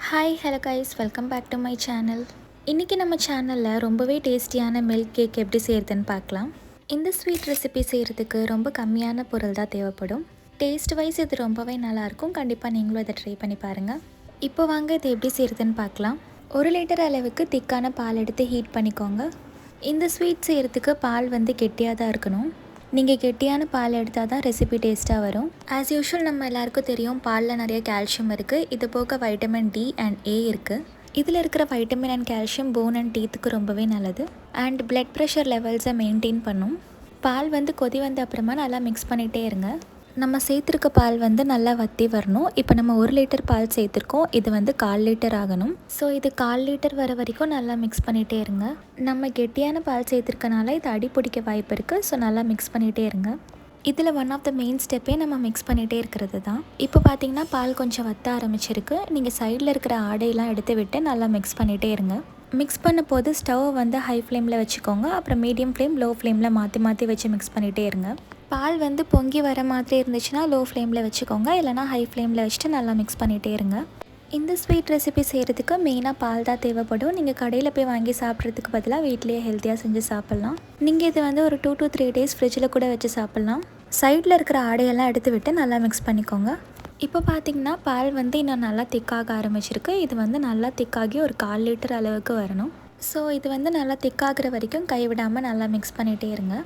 Hi hello guys, welcome back to my channel. இன்றைக்கி நம்ம சேனலில் ரொம்பவே டேஸ்டியான மில்க் கேக் எப்படி செய்கிறதுன்னு பார்க்கலாம். இந்த ஸ்வீட் ரெசிபி செய்கிறதுக்கு ரொம்ப கம்மியான பொருள் தான் தேவைப்படும். டேஸ்ட் வைஸ் இது ரொம்பவே நல்லாயிருக்கும். கண்டிப்பாக நீங்களும் இதை ட்ரை பண்ணி பாருங்கள். இப்போ வாங்க இதை எப்படி செய்கிறதுன்னு பார்க்கலாம். 1 லிட்டர் அளவுக்கு திக்கான பால் எடுத்து ஹீட் பண்ணிக்கோங்க. இந்த ஸ்வீட் செய்கிறதுக்கு பால் கெட்டியாக தான் இருக்கணும். நீங்கள் கெட்டியான பால் எடுத்தால் தான் ரெசிபி டேஸ்ட்டாக வரும். ஆஸ் யூஷுவல் நம்ம எல்லாருக்கும் தெரியும், பாலில் நிறைய கால்சியம் இருக்குது. இது போக வைட்டமின் டி அண்ட் ஏ இருக்குது. இதில் இருக்கிற vitamin and calcium bone and டீத்துக்கு ரொம்பவே நல்லது. அண்ட் பிளட் ப்ரெஷர் லெவல்ஸை மெயின்டைன் பண்ணும். பால் கொதி வந்த அப்புறமா நல்லா மிக்ஸ் பண்ணிகிட்டே இருங்க. நம்ம சேர்த்துருக்க பால் நல்லா வற்றி வரணும். இப்போ நம்ம 1 லிட்டர் பால் சேர்த்துருக்கோம். இது 1/4 லிட்டர் ஆகணும். ஸோ இது 1/4 லிட்டர் வர வரைக்கும் நல்லா மிக்ஸ் பண்ணிகிட்டே இருங்க. நம்ம கெட்டியான பால் சேர்த்துருக்கனால இது அடி பிடிக்க வாய்ப்பு இருக்குது. ஸோ நல்லா மிக்ஸ் பண்ணிகிட்டே இருங்க. இதில் ஒன் ஆஃப் த மெயின் ஸ்டெப்பே நம்ம மிக்ஸ் பண்ணிகிட்டே இருக்கிறது தான். இப்போ பார்த்தீங்கன்னா பால் கொஞ்சம் வற்ற ஆரம்பிச்சிருக்கு. நீங்கள் சைடில் இருக்கிற ஆடையெல்லாம் எடுத்து விட்டு நல்லா மிக்ஸ் பண்ணிகிட்டே இருங்க. மிக்ஸ் பண்ண போது ஸ்டவ் ஹை ஃப்ளேமில் வச்சுக்கோங்க. அப்புறம் மீடியம் ஃப்ளேம், லோ ஃப்ளேமில் மாற்றி வச்சு மிக்ஸ் பண்ணிகிட்டே இருங்க. பால் பொங்கி வர மாதிரி இருந்துச்சுன்னா லோ ஃப்ளேமில் வச்சுக்கோங்க. இல்லைனா ஹை ஃப்ளேமில் வச்சுட்டு நல்லா மிக்ஸ் பண்ணிகிட்டே இருங்க. இந்த ஸ்வீட் ரெசிபி செய்கிறதுக்கு மெயினாக பால் தான் தேவைப்படும். நீங்கள் கடையில் போய் வாங்கி சாப்பிட்றதுக்கு பதிலாக வீட்டிலேயே ஹெல்த்தியாக செஞ்சு சாப்பிட்லாம். நீங்கள் இது ஒரு 2 to 3 days ஃப்ரிட்ஜில் கூட வச்சு சாப்பிட்லாம். சைடில் இருக்கிற ஆடையெல்லாம் எடுத்து விட்டு நல்லா மிக்ஸ் பண்ணிக்கோங்க. இப்போ பார்த்தீங்கன்னா பால் இன்னும் நல்லா திக்காக ஆரம்பிச்சிருக்கு. இது நல்லா திக்காகி ஒரு 1/4 லிட்டர் அளவுக்கு வரணும். ஸோ இது நல்லா திக்காகிற வரைக்கும் கைவிடாமல் நல்லா மிக்ஸ் பண்ணிகிட்டே இருங்க.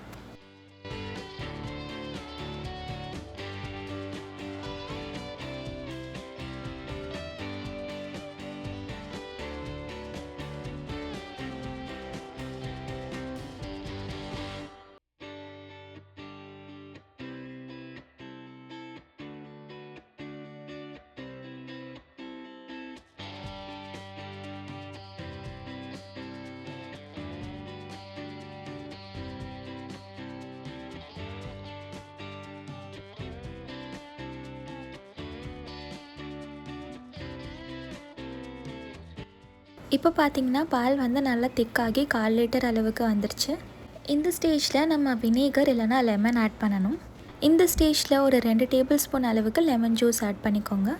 இப்போ பார்த்தீங்கன்னா பால் நல்லா திக்காகி 1/4 லிட்டர் அளவுக்கு வந்துருச்சு. இந்த ஸ்டேஜில் நம்ம வினீகர் இல்லைனா லெமன் ஆட் பண்ணணும். இந்த ஸ்டேஜில் ஒரு 2 டேபிள் ஸ்பூன் அளவுக்கு லெமன் ஜூஸ் ஆட் பண்ணிக்கோங்க.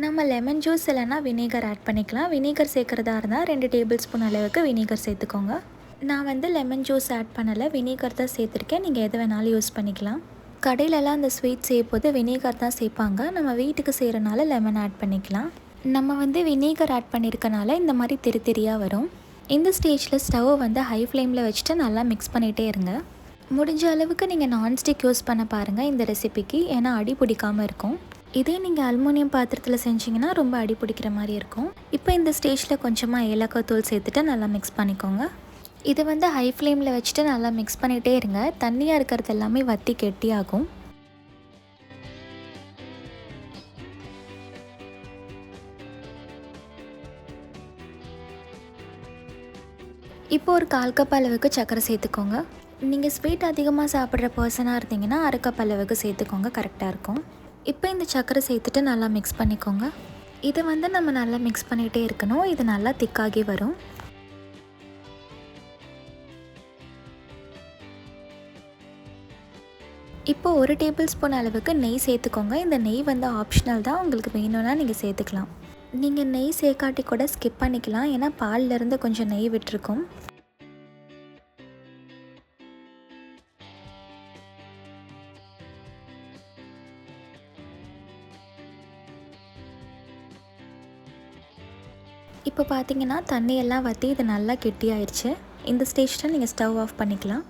நம்ம லெமன் ஜூஸ் இல்லைனா வினீகர் ஆட் பண்ணிக்கலாம். வினீகர் சேர்க்குறதா இருந்தால் 2 டேபிள் ஸ்பூன் அளவுக்கு வினீகர் சேர்த்துக்கோங்க. நான் லெமன் ஜூஸ் ஆட் பண்ணலை, வினீகர் தான் சேர்த்துருக்கேன். நீங்கள் எது வேணாலும் யூஸ் பண்ணிக்கலாம். கடையிலலாம் அந்த ஸ்வீட் செய்யும்போது வினீகர் தான் சேர்ப்பாங்க. நம்ம வீட்டுக்கு செய்கிறனால லெமன் ஆட் பண்ணிக்கலாம். நம்ம வினீகர் ஆட் பண்ணியிருக்கனால இந்த மாதிரி திரியாக வரும். இந்த ஸ்டேஜில் ஸ்டவ்வை ஹை ஃப்ளேமில் வச்சுட்டு நல்லா மிக்ஸ் பண்ணிகிட்டே இருங்க. முடிஞ்ச அளவுக்கு நீங்கள் நான்ஸ்டிக் யூஸ் பண்ண பாருங்கள் இந்த ரெசிபிக்கு. ஏன்னா அடி பிடிக்காமல் இருக்கும். இதே நீங்கள் அலுமினியம் பாத்திரத்தில் செஞ்சிங்கன்னா ரொம்ப அடி பிடிக்கிற மாதிரி இருக்கும். இப்போ இந்த ஸ்டேஜில் கொஞ்சமாக ஏலக்காய் தூள் சேர்த்துட்டு நல்லா மிக்ஸ் பண்ணிக்கோங்க. இது ஹை ஃப்ளேமில் வச்சுட்டு நல்லா மிக்ஸ் பண்ணிகிட்டே இருங்க. தண்ணியாக இருக்கிறது எல்லாமே வற்றி கெட்டியாகும். இப்போ ஒரு 1/4 கப் அளவுக்கு சர்க்கரை சேர்த்துக்கோங்க. நீங்கள் ஸ்வீட் அதிகமாக சாப்பிட்ற பர்சனாக இருந்தீங்கன்னா 1/2 கப் அளவுக்கு சேர்த்துக்கோங்க, கரெக்டாக இருக்கும். இப்போ இந்த சர்க்கரை சேர்த்துட்டு நல்லா மிக்ஸ் பண்ணிக்கோங்க. இதை நம்ம நல்லா மிக்ஸ் பண்ணிகிட்டே இருக்கணும். இது நல்லா திக்காகி வரும். இப்போ 1 டேபிள் ஸ்பூன் அளவுக்கு நெய் சேர்த்துக்கோங்க. இந்த நெய் ஆப்ஷனல் தான், உங்களுக்கு வேணும்னா நீங்கள் சேர்த்துக்கலாம். நீங்கள் நெய் சேர்க்காட்டி கூட ஸ்கிப் பண்ணிக்கலாம். ஏன்னா பால்லேருந்து கொஞ்சம் நெய் விட்டுருக்கும். இப்போ பார்த்தீங்கன்னா தண்ணியெல்லாம் வற்றி இது நல்லா கெட்டியாயிடுச்சு. இந்த ஸ்டேஜில் நீங்கள் ஸ்டவ் ஆஃப் பண்ணிக்கலாம்.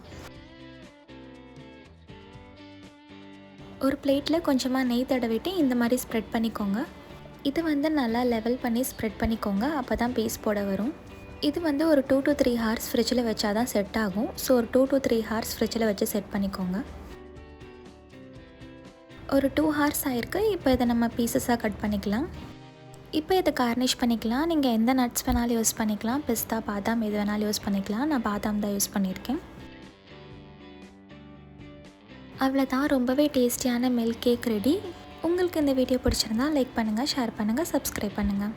ஒரு பிளேட்டில் கொஞ்சமாக நெய் தடவிட்டு இந்த மாதிரி ஸ்ப்ரெட் பண்ணிக்கோங்க. இது நல்லா லெவல் பண்ணி ஸ்ப்ரெட் பண்ணிக்கோங்க. அப்போ தான் பீஸ் போட வரும். இது ஒரு 2 to 3 hours ஃப்ரிட்ஜில் வச்சா தான் செட் ஆகும். ஸோ ஒரு 2 to 3 hours ஃப்ரிட்ஜில் வச்சு செட் பண்ணிக்கோங்க. ஒரு 2 hours ஆயிருக்கு. இப்போ இதை நம்ம பீசஸாக கட் பண்ணிக்கலாம். இப்போ இதை கார்னிஷ் பண்ணிக்கலாம். நீங்கள் எந்த நட்ஸ் வேணாலும் யூஸ் பண்ணிக்கலாம். பிஸ்தா, பாதாம் எது வேணாலும் யூஸ் பண்ணிக்கலாம். நான் பாதாம் தான் யூஸ் பண்ணியிருக்கேன். அவ்வளோதான், ரொம்பவே டேஸ்டியான மில்க் கேக் ரெடி. உங்களுக்கு இந்த வீடியோ பிடிச்சிருந்தா லைக் பண்ணுங்கள், ஷேர் பண்ணுங்கள், சப்ஸ்கிரைப் பண்ணுங்கள்.